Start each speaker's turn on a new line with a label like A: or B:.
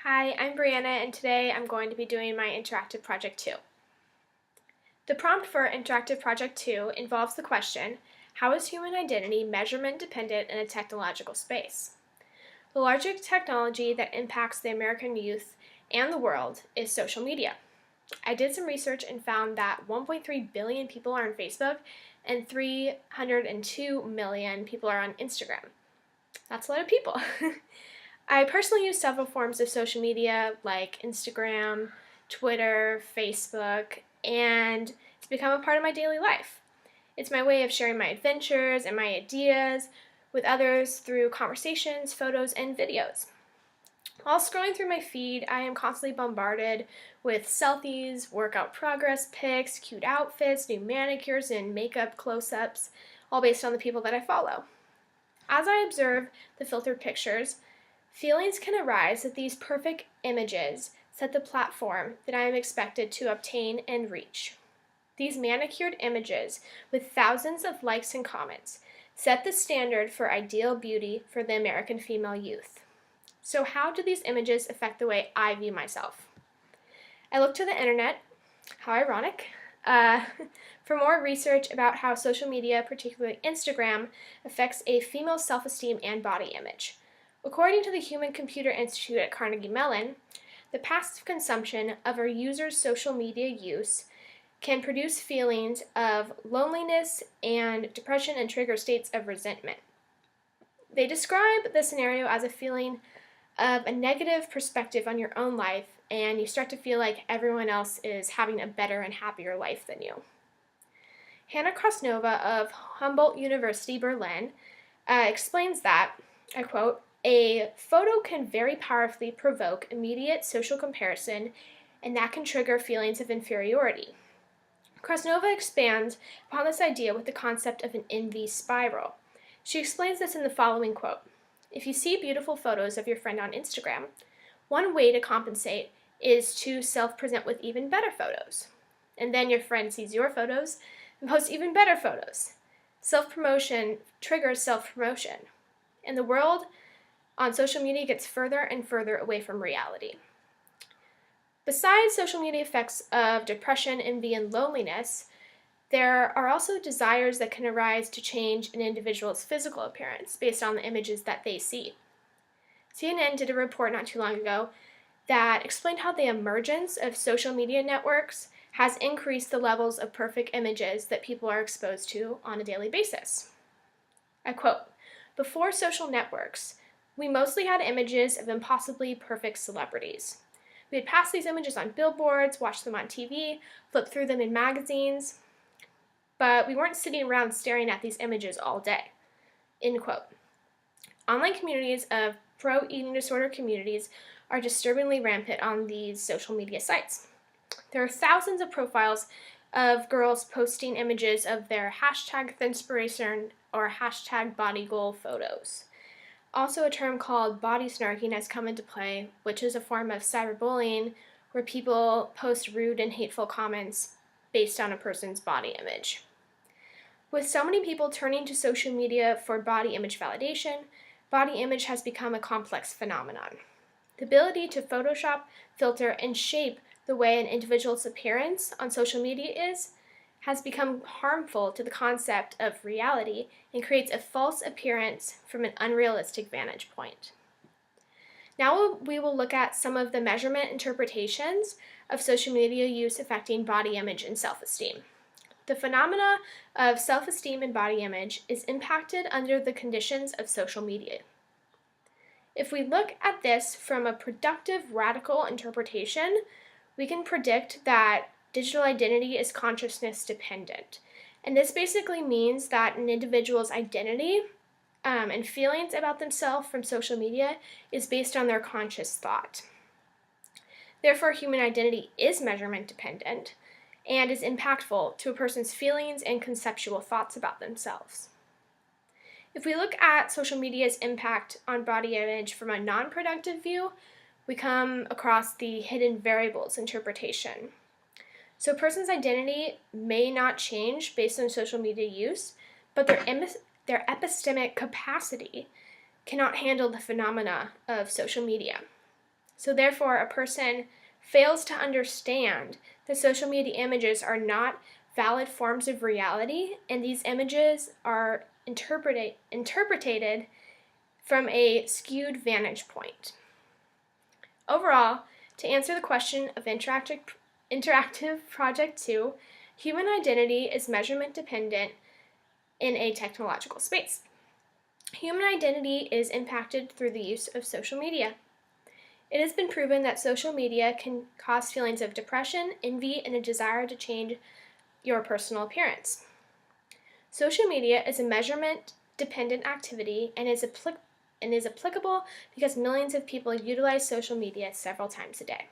A: Hi, I'm Brianna, and today I'm going to be doing my Interactive Project 2. The prompt for Interactive Project 2 involves the question, how is human identity measurement dependent in a technological space? The largest technology that impacts the American youth and the world is social media. I did some research and found that 1.3 billion people are on Facebook and 302 million people are on Instagram. That's a lot of people. I personally use several forms of social media like Instagram, Twitter, Facebook, and it's become a part of my daily life. It's my way of sharing my adventures and my ideas with others through conversations, photos, and videos. While scrolling through my feed, I am constantly bombarded with selfies, workout progress pics, cute outfits, new manicures, and makeup close-ups, all based on the people that I follow. As I observe the filtered pictures, feelings can arise that these perfect images set the platform that I am expected to obtain and reach. These manicured images, with thousands of likes and comments, set the standard for ideal beauty for the American female youth. So how do these images affect the way I view myself? I look to the internet, how ironic, for more research about how social media, particularly Instagram, affects a female's self-esteem and body image. According to the Human Computer Institute at Carnegie Mellon, the passive consumption of our users' social media use can produce feelings of loneliness and depression and trigger states of resentment. They describe the scenario as a feeling of a negative perspective on your own life, and you start to feel like everyone else is having a better and happier life than you. Hannah Krasnova of Humboldt University, Berlin, explains that, I quote, "A photo can very powerfully provoke immediate social comparison, and that can trigger feelings of inferiority." Krasnova expands upon this idea with the concept of an envy spiral. She explains this in the following quote, "If you see beautiful photos of your friend on Instagram, one way to compensate is to self-present with even better photos. And then your friend sees your photos and posts even better photos. Self-promotion triggers self-promotion. And the world on social media gets further and further away from reality." Besides social media effects of depression, envy, and loneliness, there are also desires that can arise to change an individual's physical appearance based on the images that they see. CNN did a report not too long ago that explained how the emergence of social media networks has increased the levels of perfect images that people are exposed to on a daily basis. I quote, "Before social networks, we mostly had images of impossibly perfect celebrities. We would pass these images on billboards, watch them on TV, flip through them in magazines, but we weren't sitting around staring at these images all day." End quote. Online communities of pro-eating disorder communities are disturbingly rampant on these social media sites. There are thousands of profiles of girls posting images of their hashtag thinspiration or hashtag body goal photos. Also, a term called body snarking has come into play, which is a form of cyberbullying where people post rude and hateful comments based on a person's body image. With so many people turning to social media for body image validation, body image has become a complex phenomenon. The ability to Photoshop, filter, and shape the way an individual's appearance on social media has become harmful to the concept of reality and creates a false appearance from an unrealistic vantage point. Now we will look at some of the measurement interpretations of social media use affecting body image and self-esteem. The phenomena of self-esteem and body image is impacted under the conditions of social media. If we look at this from a productive, radical interpretation, we can predict that digital identity is consciousness dependent. And this basically means that an individual's identity and feelings about themselves from social media is based on their conscious thought. Therefore, human identity is measurement dependent and is impactful to a person's feelings and conceptual thoughts about themselves. If we look at social media's impact on body image from a non-productive view, we come across the hidden variables interpretation. So a person's identity may not change based on social media use, but their epistemic capacity cannot handle the phenomena of social media. So therefore, a person fails to understand that social media images are not valid forms of reality, and these images are interpreted from a skewed vantage point. Overall, to answer the question of Interactive Project 2, human identity is measurement dependent in a technological space. Human identity is impacted through the use of social media. It has been proven that social media can cause feelings of depression, envy, and a desire to change your personal appearance. Social media is a measurement-dependent activity and is applicable because millions of people utilize social media several times a day.